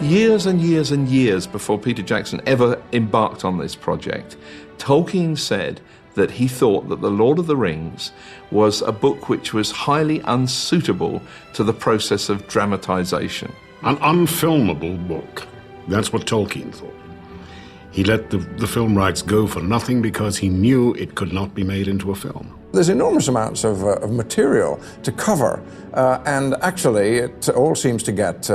Years and years and years before Peter Jackson ever embarked on this project, Tolkien said that he thought that The Lord of the Rings was a book which was highly unsuitable to the process of dramatization. An unfilmable book. That's what Tolkien thought. He let the film rights go for nothing because he knew it could not be made into a film. There's enormous amounts of material to cover, and actually it all seems to get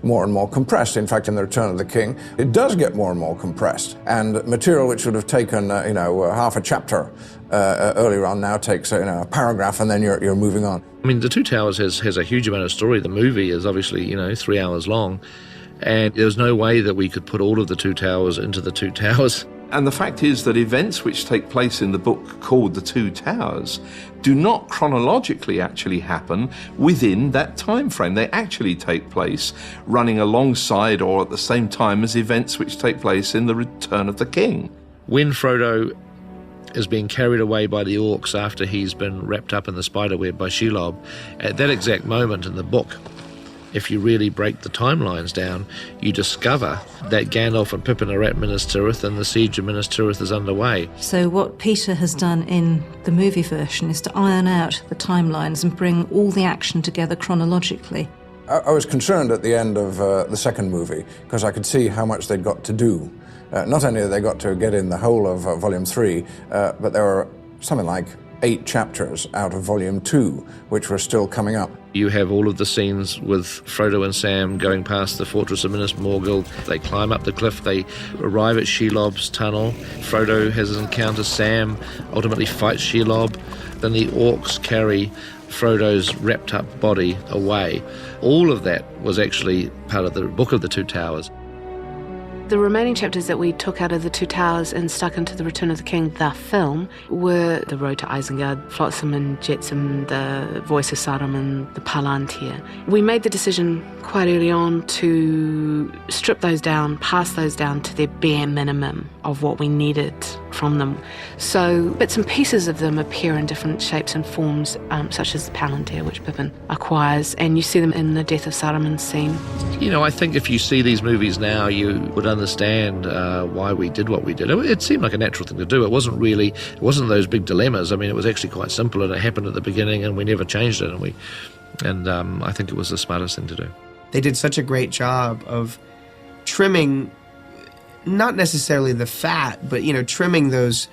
more and more compressed. In fact, in The Return of the King, it does get more and more compressed, and material which would have taken half a chapter earlier on now takes a paragraph, and then you're moving on. I mean, The Two Towers has a huge amount of story. The movie is obviously 3 hours long, and there was no way that we could put all of The Two Towers into The Two Towers. And the fact is that events which take place in the book called The Two Towers do not chronologically actually happen within that time frame. They actually take place running alongside or at the same time as events which take place in The Return of the King. When Frodo is being carried away by the orcs after he's been wrapped up in the spiderweb by Shelob, at that exact moment in the book, if you really break the timelines down, you discover that Gandalf and Pippin are at Minas Tirith and the siege of Minas Tirith is underway. So what Peter has done in the movie version is to iron out the timelines and bring all the action together chronologically. I was concerned at the end of the second movie because I could see how much they'd got to do. Not only had they got to get in the whole of Volume 3, but there were something like 8 chapters out of Volume 2, which were still coming up. You have all of the scenes with Frodo and Sam going past the fortress of Minas Morgul. They climb up the cliff, they arrive at Shelob's tunnel. Frodo has an encounter, Sam ultimately fights Shelob. Then the orcs carry Frodo's wrapped up body away. All of that was actually part of the Book of the Two Towers. The remaining chapters that we took out of The Two Towers and stuck into The Return of the King, the film, were The Road to Isengard, Flotsam and Jetsam, The Voice of Saruman, The Palantir. We made the decision quite early on to strip those down, pass those down to their bare minimum of what we needed from them. So bits and pieces of them appear in different shapes and forms, such as the Palantir, which Pippin acquires, and you see them in the Death of Saruman scene. I think if you see these movies now, you would understand why we did what we did. It seemed like a natural thing to do. It wasn't those big dilemmas. I mean, it was actually quite simple, and it happened at the beginning, and we never changed it, and I think it was the smartest thing to do. They did such a great job of trimming, not necessarily the fat, but trimming those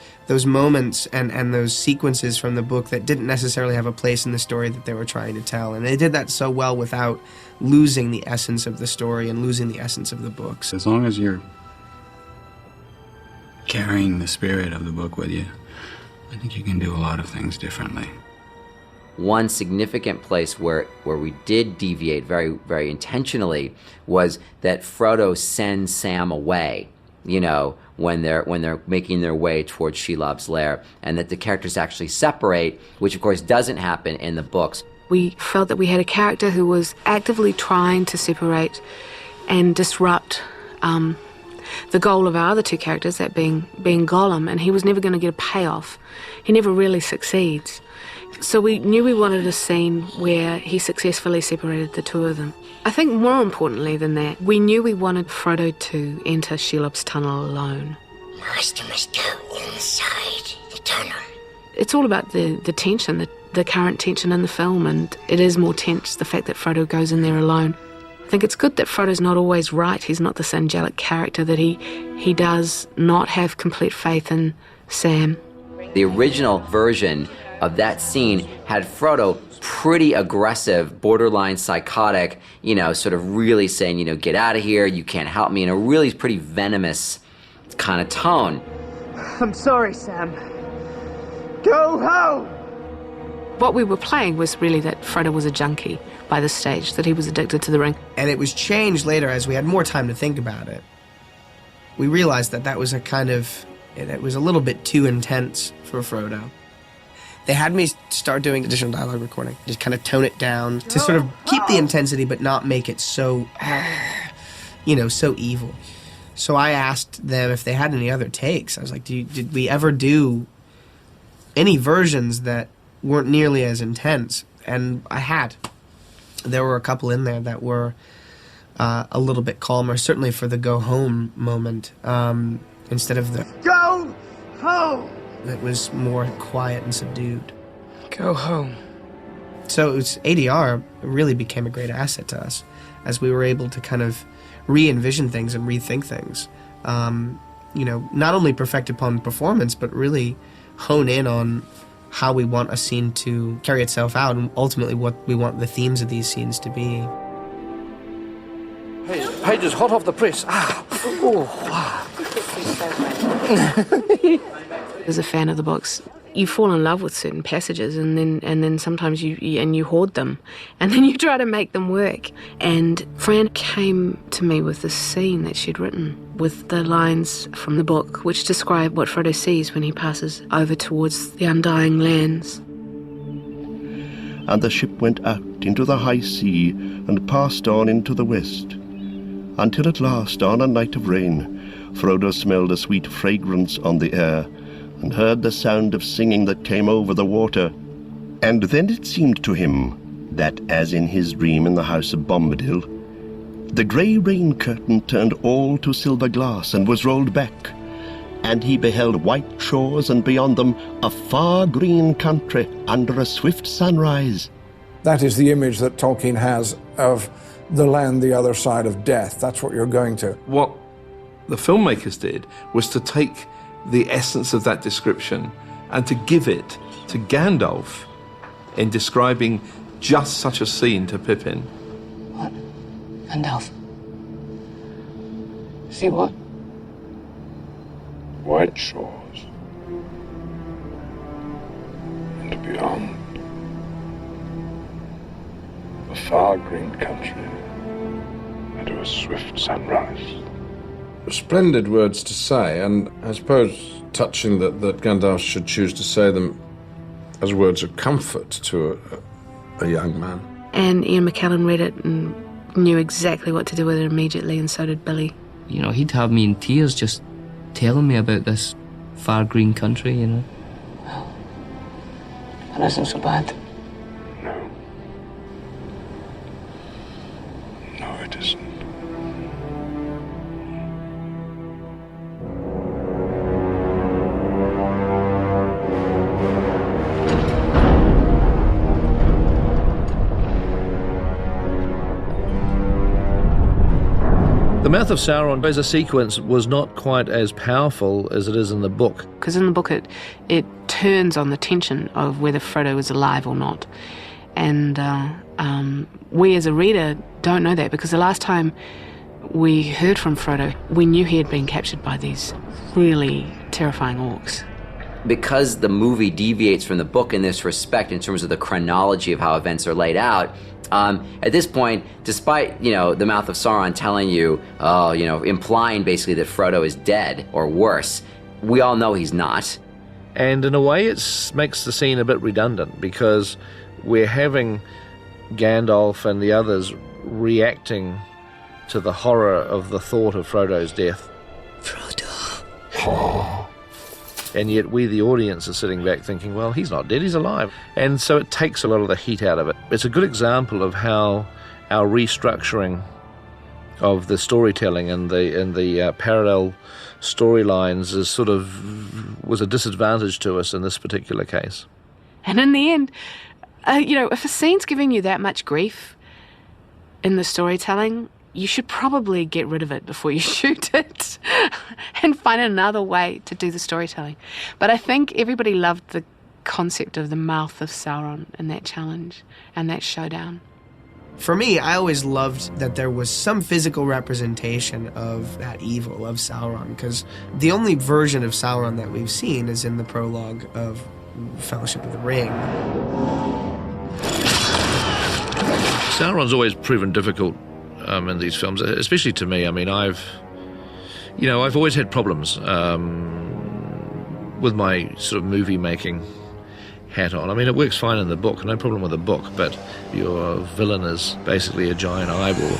moments and those sequences from the book that didn't necessarily have a place in the story that they were trying to tell. And they did that so well without losing the essence of the story and losing the essence of the books. As long as you're carrying the spirit of the book with you, I think you can do a lot of things differently. One significant place where we did deviate very, very intentionally was that Frodo sends Sam away, when they're making their way towards Shelob's lair, and that the characters actually separate, which of course doesn't happen in the books. We felt that we had a character who was actively trying to separate and disrupt the goal of our other two characters, that being Gollum, and he was never going to get a payoff. He never really succeeds. So we knew we wanted a scene where he successfully separated the two of them. I think more importantly than that, we knew we wanted Frodo to enter Shelob's tunnel alone. First you must go inside the tunnel. It's all about the tension, the current tension in the film, and it is more tense, the fact that Frodo goes in there alone. I think it's good that Frodo's not always right. He's not this angelic character, that he does not have complete faith in Sam. The original version of that scene had Frodo pretty aggressive, borderline psychotic, sort of really saying, get out of here, you can't help me, in a really pretty venomous kind of tone. I'm sorry, Sam. Go home! What we were playing was really that Frodo was a junkie by this stage, that he was addicted to the ring. And it was changed later as we had more time to think about it. We realized that was it was a little bit too intense for Frodo. They had me start doing additional dialogue recording, just kind of tone it down to sort of keep the intensity but not make it so, so evil. So I asked them if they had any other takes. I was like, did we ever do any versions that weren't nearly as intense? And I had. There were a couple in there that were a little bit calmer, certainly for the go home moment, instead of the Go home! It was more quiet and subdued. Go home. So ADR really became a great asset to us as we were able to kind of re-envision things and rethink things. Not only perfect upon performance, but really hone in on how we want a scene to carry itself out and ultimately what we want the themes of these scenes to be. Hey, pages hot off the press. As a fan of the books, you fall in love with certain passages, and then sometimes you hoard them, and then you try to make them work. And Fran came to me with this scene that she'd written with the lines from the book which describe what Frodo sees when he passes over towards the Undying Lands. And the ship went out into the high sea and passed on into the west, until at last, on a night of rain, Frodo smelled a sweet fragrance on the air, and heard the sound of singing that came over the water. And then it seemed to him that, as in his dream in the house of Bombadil, the grey rain curtain turned all to silver glass and was rolled back, and he beheld white shores, and beyond them a far green country under a swift sunrise. That is the image that Tolkien has of the land the other side of death. That's what you're going to. What the filmmakers did was to take the essence of that description and to give it to Gandalf in describing just such a scene to Pippin. What? Gandalf? See what? White shores. And beyond, a far green country under a swift sunrise. Splendid words to say, and I suppose touching that Gandalf should choose to say them as words of comfort to a young man. And Ian McKellen read it and knew exactly what to do with it immediately, and so did Billy. He'd have me in tears just telling me about this far green country, Well, that isn't so bad. No, it isn't. The Mouth of Sauron as a sequence was not quite as powerful as it is in the book. Because in the book it turns on the tension of whether Frodo is alive or not. And we as a reader don't know that, because the last time we heard from Frodo, we knew he had been captured by these really terrifying orcs. Because the movie deviates from the book in this respect in terms of the chronology of how events are laid out, at this point, despite, the Mouth of Sauron telling you, implying basically that Frodo is dead or worse, we all know he's not. And in a way it makes the scene a bit redundant, because we're having Gandalf and the others reacting to the horror of the thought of Frodo's death. Frodo. And yet we, the audience, are sitting back thinking, well, he's not dead, he's alive. And so it takes a lot of the heat out of it. It's a good example of how our restructuring of the storytelling and the parallel storylines is was a disadvantage to us in this particular case. And in the end, if a scene's giving you that much grief in the storytelling, you should probably get rid of it before you shoot it and find another way to do the storytelling. But I think everybody loved the concept of the Mouth of Sauron and that challenge and that showdown. For me, I always loved that there was some physical representation of that evil, of Sauron, because the only version of Sauron that we've seen is in the prologue of Fellowship of the Ring. Sauron's always proven difficult in these films, especially to me. I mean, I've always had problems with my sort of movie making hat on. I mean, it works fine in the book, no problem with the book, but your villain is basically a giant eyeball.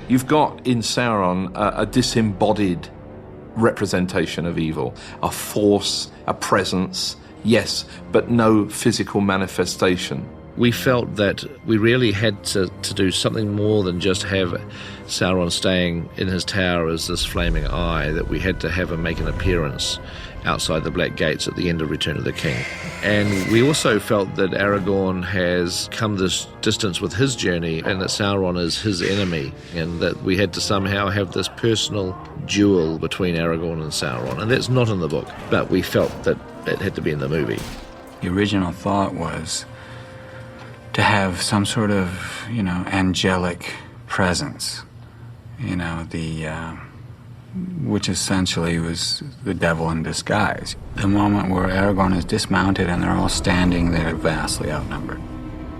You've got in Sauron a disembodied representation of evil, a force, a presence, yes, but no physical manifestation. We felt that we really had to do something more than just have Sauron staying in his tower as this flaming eye, that we had to have him make an appearance outside the Black Gates at the end of Return of the King. And we also felt that Aragorn has come this distance with his journey and that Sauron is his enemy, and that we had to somehow have this personal duel between Aragorn and Sauron. And that's not in the book, but we felt that it had to be in the movie. The original thought was to have some sort of, angelic presence, which essentially was the devil in disguise. The moment where Aragorn is dismounted and they're all standing there vastly outnumbered,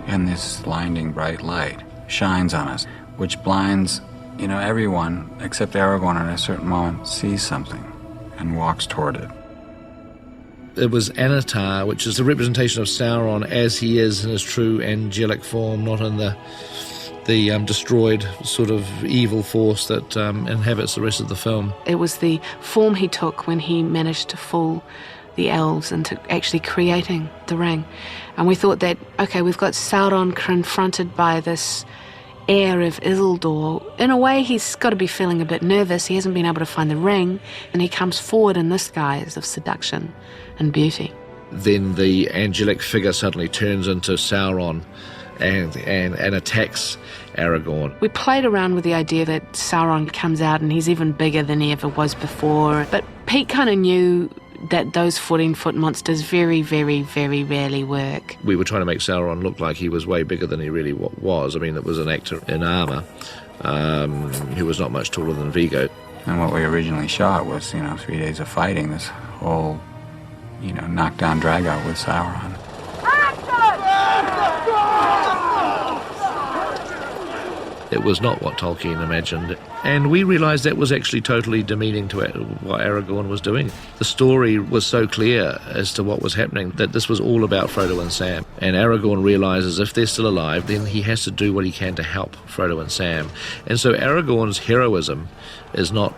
and this blinding bright light shines on us, which blinds, everyone except Aragorn at a certain moment sees something and walks toward it. It was Anatar, which is a representation of Sauron as he is in his true angelic form, not in the destroyed sort of evil force that inhabits the rest of the film. It was the form he took when he managed to fool the elves into actually creating the ring. And we thought that, okay, we've got Sauron confronted by this heir of Isildur. In a way, he's got to be feeling a bit nervous. He hasn't been able to find the ring, and he comes forward in this guise of seduction and beauty. Then the angelic figure suddenly turns into Sauron and attacks Aragorn. We played around with the idea that Sauron comes out and he's even bigger than he ever was before, but Pete kind of knew that those 14-foot monsters very, very, very rarely work. We were trying to make Sauron look like he was way bigger than he really was. I mean, it was an actor in armour who was not much taller than Viggo. And what we originally shot was, 3 days of fighting this whole, knockdown drag-out with Sauron. It was not what Tolkien imagined. And we realised that was actually totally demeaning to what Aragorn was doing. The story was so clear as to what was happening that this was all about Frodo and Sam. And Aragorn realises if they're still alive, then he has to do what he can to help Frodo and Sam. And so Aragorn's heroism is not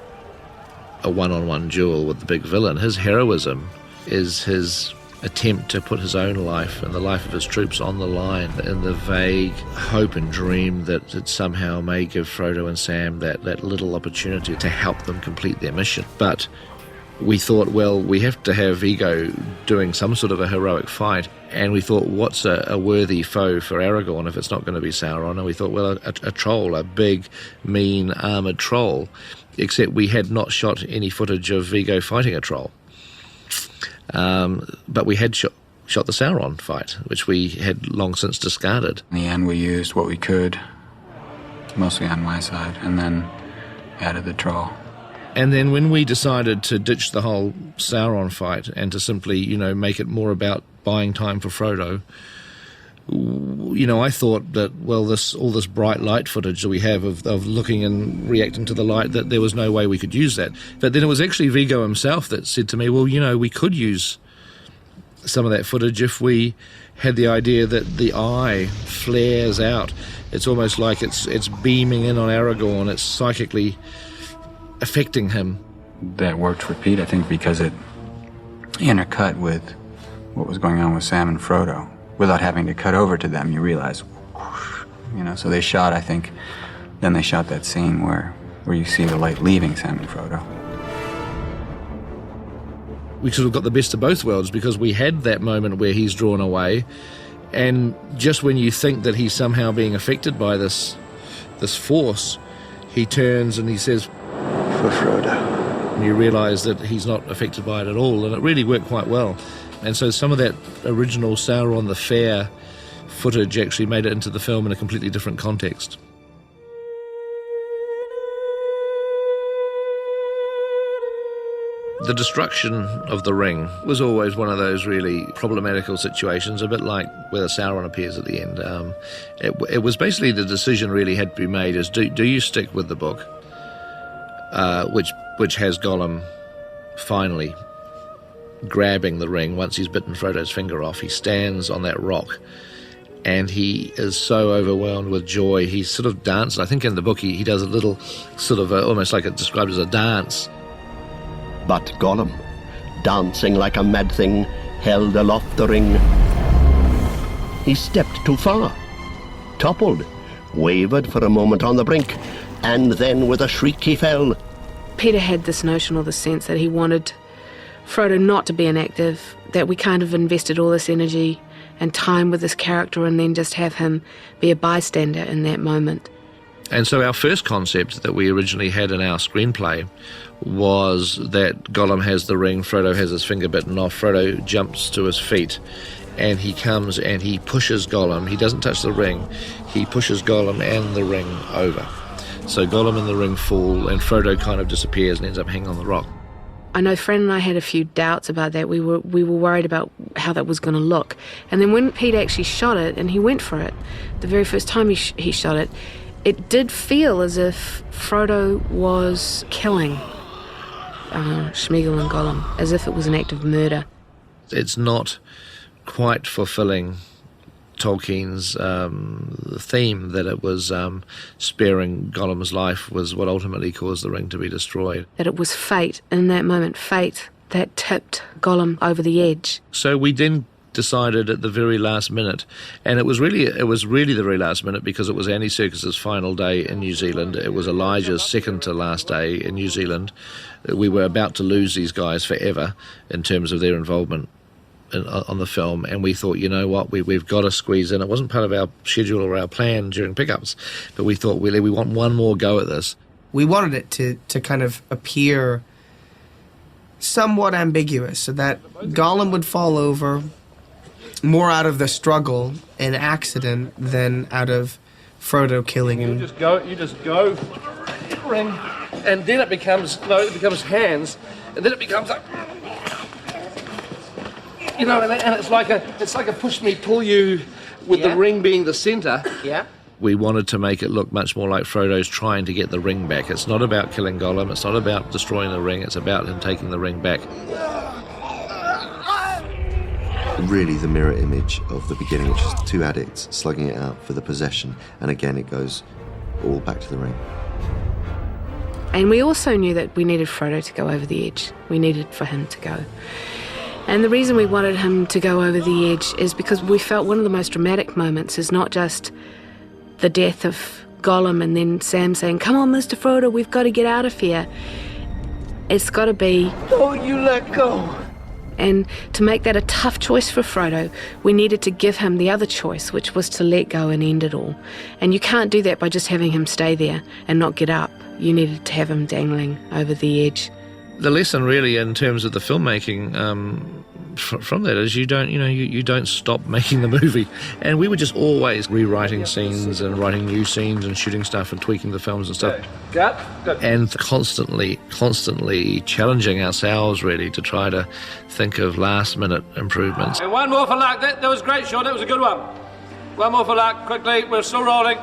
a one-on-one duel with the big villain. His heroism is his attempt to put his own life and the life of his troops on the line in the vague hope and dream that it somehow may give Frodo and Sam that little opportunity to help them complete their mission. But we thought, well, we have to have Viggo doing some sort of a heroic fight, and we thought, what's a worthy foe for Aragorn if it's not going to be Sauron? And we thought, well, a troll, a big, mean, armoured troll, except we had not shot any footage of Viggo fighting a troll. But we had shot the Sauron fight, which we had long since discarded. In the end, we used what we could, mostly on my side, and then added the troll. And then when we decided to ditch the whole Sauron fight and to simply, make it more about buying time for Frodo, I thought that, well, all this bright light footage that we have of looking and reacting to the light, that there was no way we could use that. But then it was actually Viggo himself that said to me, well, we could use some of that footage if we had the idea that the eye flares out. It's almost like it's beaming in on Aragorn. It's psychically affecting him. That worked for Pete, I think, because it intercut with what was going on with Sam and Frodo. Without having to cut over to them, you realize, so they shot, I think, then they shot that scene where you see the light leaving Sam and Frodo. We sort of got the best of both worlds because we had that moment where he's drawn away, and just when you think that he's somehow being affected by this force, he turns and he says, "For Frodo." And you realise that he's not affected by it at all, and it really worked quite well. And so some of that original Sauron the Fair footage actually made it into the film in a completely different context. The destruction of the ring was always one of those really problematical situations, a bit like where Sauron appears at the end. It was basically the decision really had to be made is do you stick with the book, which has Gollum finally grabbing the ring once he's bitten Frodo's finger off. He stands on that rock and he is so overwhelmed with joy. He sort of dances. I think in the book he does a little sort of almost like it's described as a dance. But Gollum, dancing like a mad thing, held aloft the ring. he stepped too far, toppled, wavered for a moment on the brink, and then with a shriek he fell. Peter had this notion or the sense that he wanted Frodo not to be inactive, that we kind of invested all this energy and time with this character and then just have him be a bystander in that moment. And so our first concept that we originally had in our screenplay was that Gollum has the ring, Frodo has his finger bitten off, Frodo jumps to his feet, and he comes and he pushes Gollum. He doesn't touch the ring, he pushes Gollum and the ring over. So Gollum and the ring fall, and Frodo kind of disappears and ends up hanging on the rock. I know Fran and I had a few doubts about that. We were worried about how that was going to look. And then when Pete actually shot it, and he went for it, the very first time he shot it, it did feel as if Frodo was killing Sméagol and Gollum, as if it was an act of murder. It's not quite fulfilling Tolkien's theme that it was sparing Gollum's life was what ultimately caused the ring to be destroyed. That it was fate, in that moment, fate, that tipped Gollum over the edge. So we then decided at the very last minute, and it was really the very last minute because it was Andy Serkis's final day in New Zealand. It was Elijah's second to last day in New Zealand. We were about to lose these guys forever in terms of their involvement on the film, and we thought, you know what, we've got to squeeze in. It wasn't part of our schedule or our plan during pickups, but we thought we want one more go at this. We wanted it to kind of appear somewhat ambiguous, so that Gollum would fall over more out of the struggle and accident than out of Frodo killing him. You just go, ring, and then it becomes hands, and then it becomes like, you know, and it's like a push me, pull you, with the ring being the centre. Yeah. We wanted to make it look much more like Frodo's trying to get the ring back. It's not about killing Gollum, it's not about destroying the ring, it's about him taking the ring back. Really the mirror image of the beginning, which is two addicts slugging it out for the possession, and again it goes all back to the ring. And we also knew that we needed Frodo to go over the edge. We needed for him to go. And the reason we wanted him to go over the edge is because we felt one of the most dramatic moments is not just the death of Gollum and then Sam saying, "Come on, Mr. Frodo, we've got to get out of here." It's got to be, "Don't you let go." And to make that a tough choice for Frodo, we needed to give him the other choice, which was to let go and end it all. And you can't do that by just having him stay there and not get up. You needed to have him dangling over the edge. The lesson really in terms of the filmmaking from that is you don't stop making the movie. And we were just always rewriting scenes and writing new scenes and shooting stuff and tweaking the films and stuff. And constantly challenging ourselves really to try to think of last minute improvements. And one more for luck. That was great, Sean. That was a good one. One more for luck. Quickly, we're still rolling.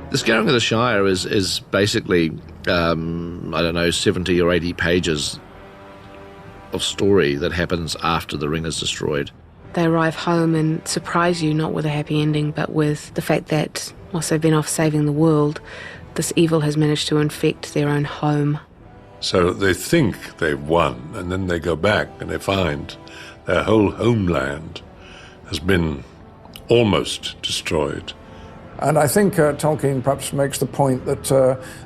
The Scouring of the Shire is basically, 70 or 80 pages of story that happens after the ring is destroyed. They arrive home and surprise you not with a happy ending, but with the fact that, whilst they've been off saving the world, this evil has managed to infect their own home. So they think they've won, and then they go back and they find their whole homeland has been almost destroyed. And I think Tolkien perhaps makes the point that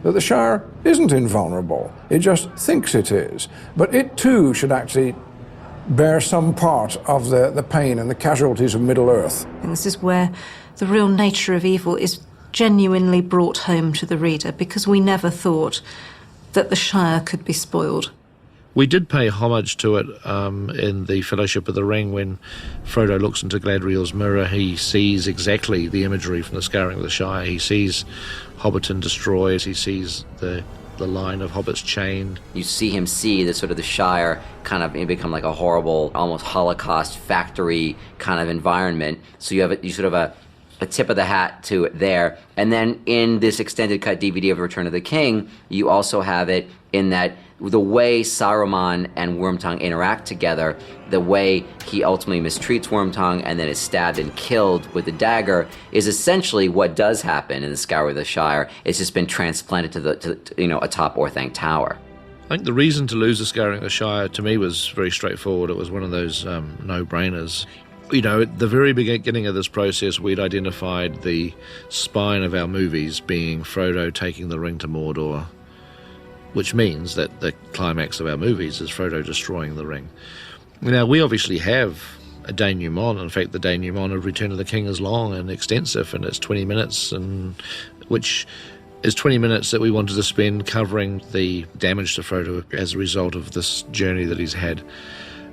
the Shire isn't invulnerable. It just thinks it is. But it too should actually bear some part of the pain and the casualties of Middle-earth. And this is where the real nature of evil is genuinely brought home to the reader, because we never thought that the Shire could be spoiled. We did pay homage to it in the Fellowship of the Ring. When Frodo looks into Galadriel's mirror, he sees exactly the imagery from the Scouring of the Shire. He sees Hobbiton destroyed, he sees the line of hobbits chained. You see him see the sort of the Shire kind of become like a horrible, almost Holocaust factory kind of environment. So you have a tip of the hat to it there. And then in this extended cut DVD of Return of the King, you also have it in that the way Saruman and Wormtongue interact together, the way he ultimately mistreats Wormtongue and then is stabbed and killed with the dagger, is essentially what does happen in the Scouring of the Shire. It's just been transplanted to atop Orthanc Tower. I think the reason to lose the Scouring of the Shire to me was very straightforward. It was one of those no-brainers. You know, at the very beginning of this process, we'd identified the spine of our movies being Frodo taking the ring to Mordor, which means that the climax of our movies is Frodo destroying the ring. Now, we obviously have a denouement. In fact, the denouement of Return of the King is long and extensive, and it's 20 minutes, and which is 20 minutes that we wanted to spend covering the damage to Frodo as a result of this journey that he's had.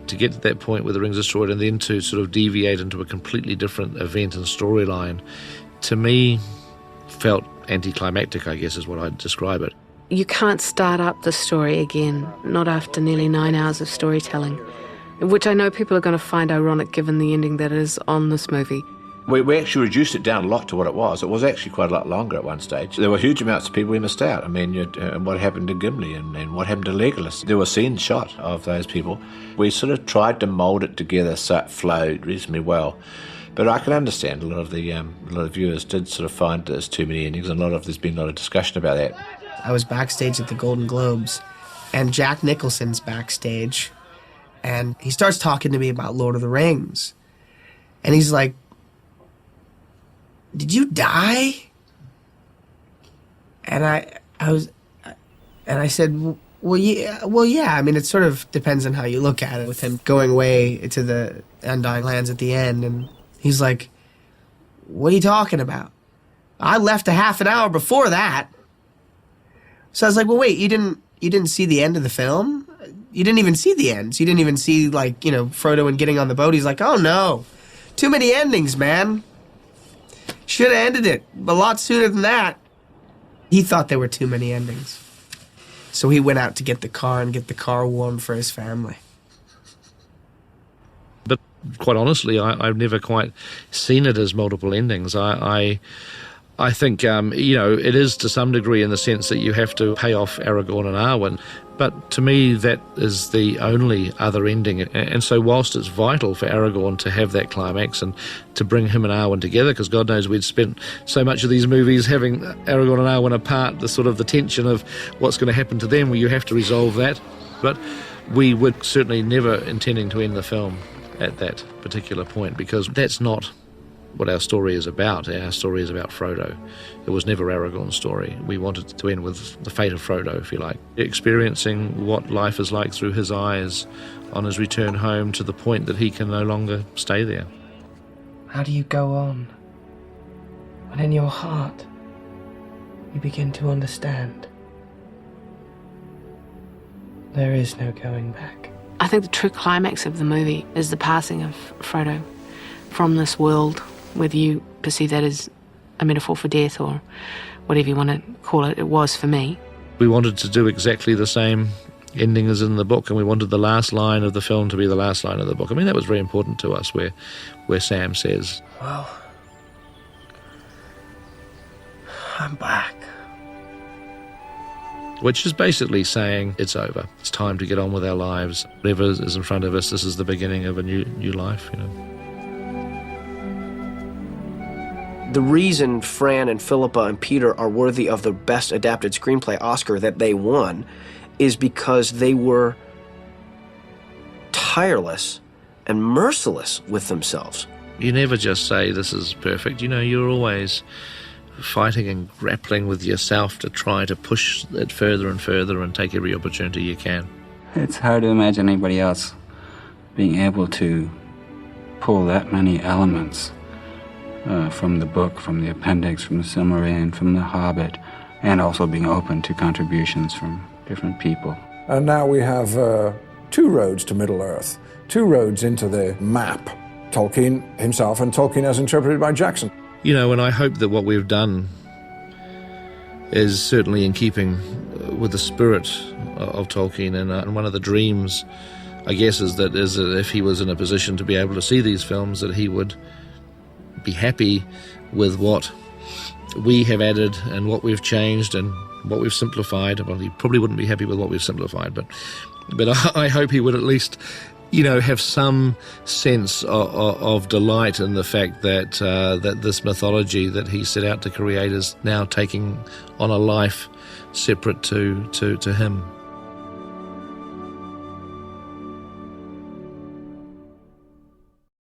To get to that point where the ring's destroyed and then to sort of deviate into a completely different event and storyline, to me, felt anticlimactic, I guess is what I'd describe it. You can't start up the story again, not after nearly 9 hours of storytelling, which I know people are going to find ironic given the ending that is on this movie. We actually reduced it down a lot to what it was. It was actually quite a lot longer at one stage. There were huge amounts of people we missed out. I mean, what happened to Gimli and what happened to Legolas. There were scenes shot of those people. We sort of tried to mould it together so it flowed reasonably well. But I can understand a lot of viewers did sort of find there's too many endings, and there's been a lot of discussion about that. I was backstage at the Golden Globes, and Jack Nicholson's backstage, and he starts talking to me about Lord of the Rings. And he's like, "Did you die?" And I said, well, yeah. I mean, it sort of depends on how you look at it, with him going away to the Undying Lands at the end. And he's like, "What are you talking about? I left a half an hour before that." So I was like, "Well, wait, you didn't see the end of the film? You didn't even see the ends. You didn't even see, like, you know, Frodo and getting on the boat." He's like, "Oh no, too many endings, man. Should have ended it a lot sooner than that." He thought there were too many endings. So he went out to get the car and get the car warm for his family. But quite honestly, I've never quite seen it as multiple endings. I think, it is to some degree in the sense that you have to pay off Aragorn and Arwen. But to me, that is the only other ending. And so whilst it's vital for Aragorn to have that climax and to bring him and Arwen together, because God knows we'd spent so much of these movies having Aragorn and Arwen apart, the tension of what's going to happen to them, where you have to resolve that. But we were certainly never intending to end the film at that particular point, because that's not what our story is about. Our story is about Frodo. It was never Aragorn's story. We wanted to end with the fate of Frodo, if you like, experiencing what life is like through his eyes on his return home, to the point that he can no longer stay there. How do you go on when in your heart you begin to understand there is no going back? I think the true climax of the movie is the passing of Frodo from this world, whether you perceive that as a metaphor for death or whatever you want to call it. It was for me. We wanted to do exactly the same ending as in the book, and we wanted the last line of the film to be the last line of the book. I mean, that was very important to us, where Sam says, "Well, I'm back." Which is basically saying it's over. It's time to get on with our lives. Whatever is in front of us, this is the beginning of a new life, you know. The reason Fran and Philippa and Peter are worthy of the Best Adapted Screenplay Oscar that they won is because they were tireless and merciless with themselves. You never just say this is perfect. You know, you're always fighting and grappling with yourself to try to push it further and further and take every opportunity you can. It's hard to imagine anybody else being able to pull that many elements from the book, from the appendix, from the Silmarillion, from the Hobbit, and also being open to contributions from different people. And now we have two roads to Middle-earth, two roads into the map. Tolkien himself and Tolkien as interpreted by Jackson. You know, and I hope that what we've done is certainly in keeping with the spirit of Tolkien, and one of the dreams, I guess, is that if he was in a position to be able to see these films, that he would be happy with what we have added and what we've changed and what we've simplified. Well, he probably wouldn't be happy with what we've simplified, but I hope he would at least, you know, have some sense of delight in the fact that that this mythology that he set out to create is now taking on a life separate to him.